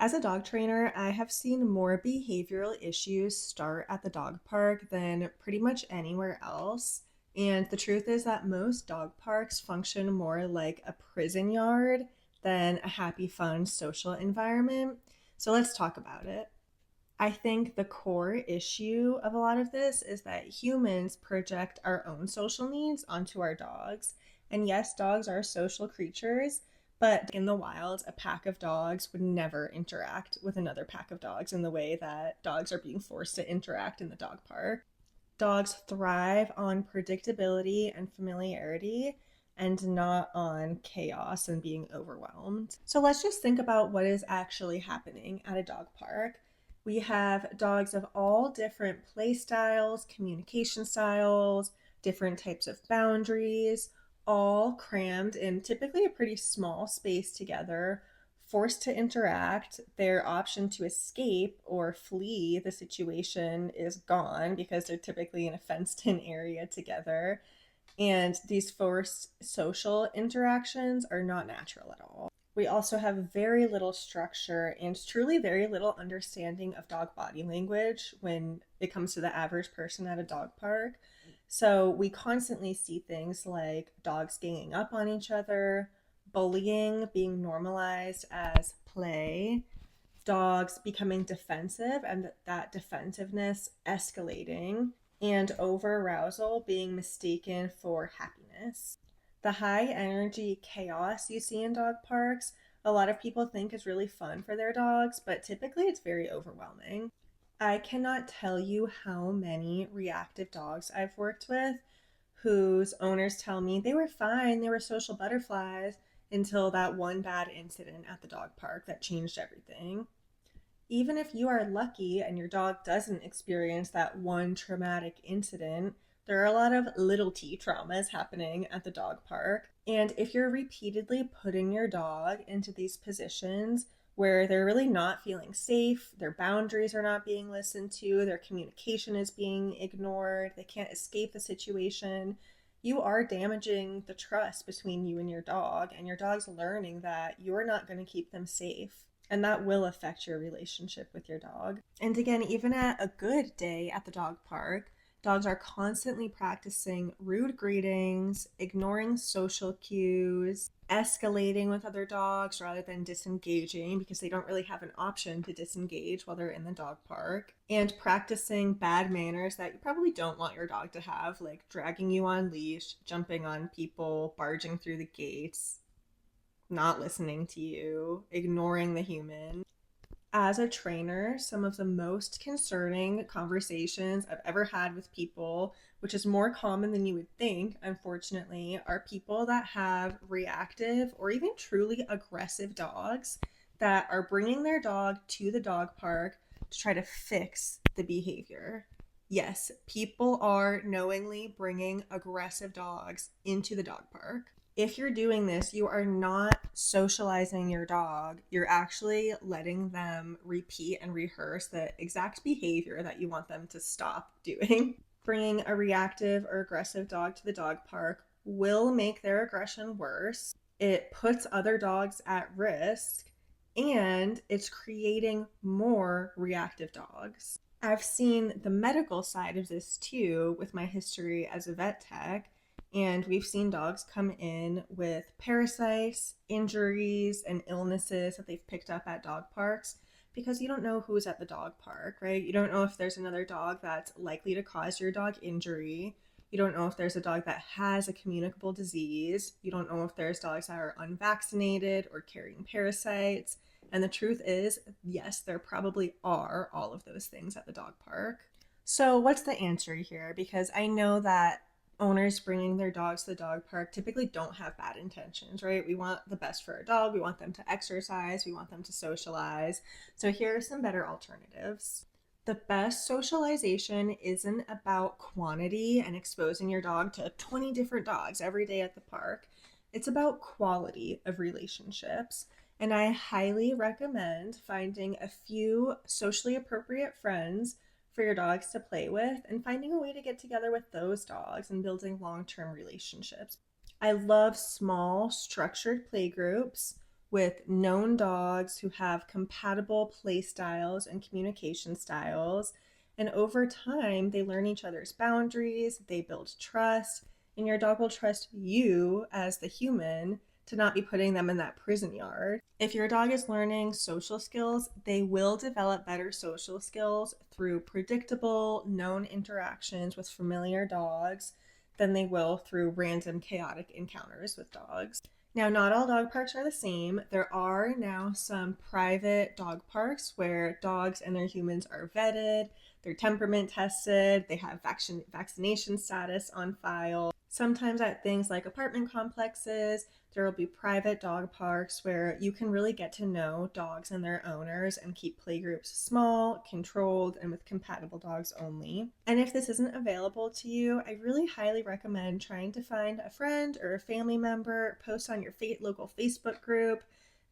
As a dog trainer, I have seen more behavioral issues start at the dog park than pretty much anywhere else. And the truth is that most dog parks function more like a prison yard than a happy, fun social environment. So let's talk about it. I think the core issue of a lot of this is that humans project our own social needs onto our dogs. And yes, dogs are social creatures, but in the wild, a pack of dogs would never interact with another pack of dogs in the way that dogs are being forced to interact in the dog park. Dogs thrive on predictability and familiarity and not on chaos and being overwhelmed. So let's just think about what is actually happening at a dog park. We have dogs of all different play styles, communication styles, different types of boundaries, all crammed in typically a pretty small space together, forced to interact. Their option to escape or flee the situation is gone because they're typically in a fenced in area together. And these forced social interactions are not natural at all. We also have very little structure and truly very little understanding of dog body language when it comes to the average person at a dog park. So we constantly see things like dogs ganging up on each other, bullying being normalized as play, dogs becoming defensive and that defensiveness escalating, and over arousal being mistaken for happiness. The high energy chaos you see in dog parks, a lot of people think is really fun for their dogs, but typically it's very overwhelming. I cannot tell you how many reactive dogs I've worked with whose owners tell me they were fine, they were social butterflies until that one bad incident at the dog park that changed everything. Even if you are lucky and your dog doesn't experience that one traumatic incident, there are a lot of little t traumas happening at the dog park. And if you're repeatedly putting your dog into these positions where they're really not feeling safe, their boundaries are not being listened to, their communication is being ignored, they can't escape the situation, you are damaging the trust between you and your dog's learning that you're not going to keep them safe. And that will affect your relationship with your dog. And again, even at a good day at the dog park, dogs are constantly practicing rude greetings, ignoring social cues, escalating with other dogs rather than disengaging because they don't really have an option to disengage while they're in the dog park, and practicing bad manners that you probably don't want your dog to have, like dragging you on leash, jumping on people, barging through the gates, not listening to you, ignoring the human. As a trainer, some of the most concerning conversations I've ever had with people, which is more common than you would think, unfortunately, are people that have reactive or even truly aggressive dogs that are bringing their dog to the dog park to try to fix the behavior. Yes, people are knowingly bringing aggressive dogs into the dog park. If you're doing this, you are not socializing your dog. You're actually letting them repeat and rehearse the exact behavior that you want them to stop doing. Bringing a reactive or aggressive dog to the dog park will make their aggression worse. It puts other dogs at risk, and it's creating more reactive dogs. I've seen the medical side of this too with my history as a vet tech, and we've seen dogs come in with parasites, injuries, and illnesses that they've picked up at dog parks because you don't know who's at the dog park, right? You don't know if there's another dog that's likely to cause your dog injury. You don't know if there's a dog that has a communicable disease. You don't know if there's dogs that are unvaccinated or carrying parasites. And the truth is, yes, there probably are all of those things at the dog park. So, what's the answer here? Because I know that owners bringing their dogs to the dog park typically don't have bad intentions, right? We want the best for our dog. We want them to exercise. We want them to socialize. So here are some better alternatives. The best socialization isn't about quantity and exposing your dog to 20 different dogs every day at the park. It's about quality of relationships. And I highly recommend finding a few socially appropriate friends for your dogs to play with and finding a way to get together with those dogs and building long-term relationships. I love small, structured play groups with known dogs who have compatible play styles and communication styles. And over time, they learn each other's boundaries, they build trust, and your dog will trust you as the human to not be putting them in that prison yard. If your dog is learning social skills, they will develop better social skills through predictable, known interactions with familiar dogs than they will through random, chaotic encounters with dogs. Now, not all dog parks are the same. There are now some private dog parks where dogs and their humans are vetted, they're temperament tested, they have vaccination status on file. Sometimes at things like apartment complexes, there will be private dog parks where you can really get to know dogs and their owners and keep playgroups small, controlled, and with compatible dogs only. And if this isn't available to you, I really highly recommend trying to find a friend or a family member, post on your local Facebook group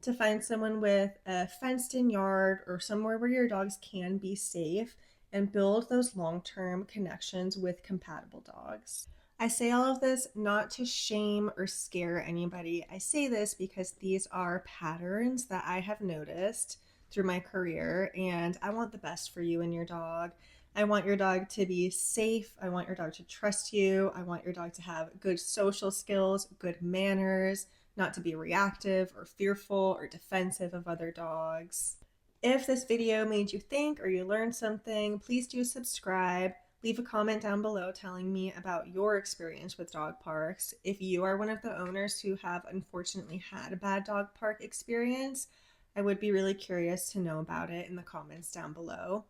to find someone with a fenced in yard or somewhere where your dogs can be safe and build those long-term connections with compatible dogs. I say all of this not to shame or scare anybody. I say this because these are patterns that I have noticed through my career, and I want the best for you and your dog. I want your dog to be safe. I want your dog to trust you. I want your dog to have good social skills, good manners, not to be reactive or fearful or defensive of other dogs. If this video made you think or you learned something, please do subscribe. Leave a comment down below telling me about your experience with dog parks. If you are one of the owners who have unfortunately had a bad dog park experience, I would be really curious to know about it in the comments down below.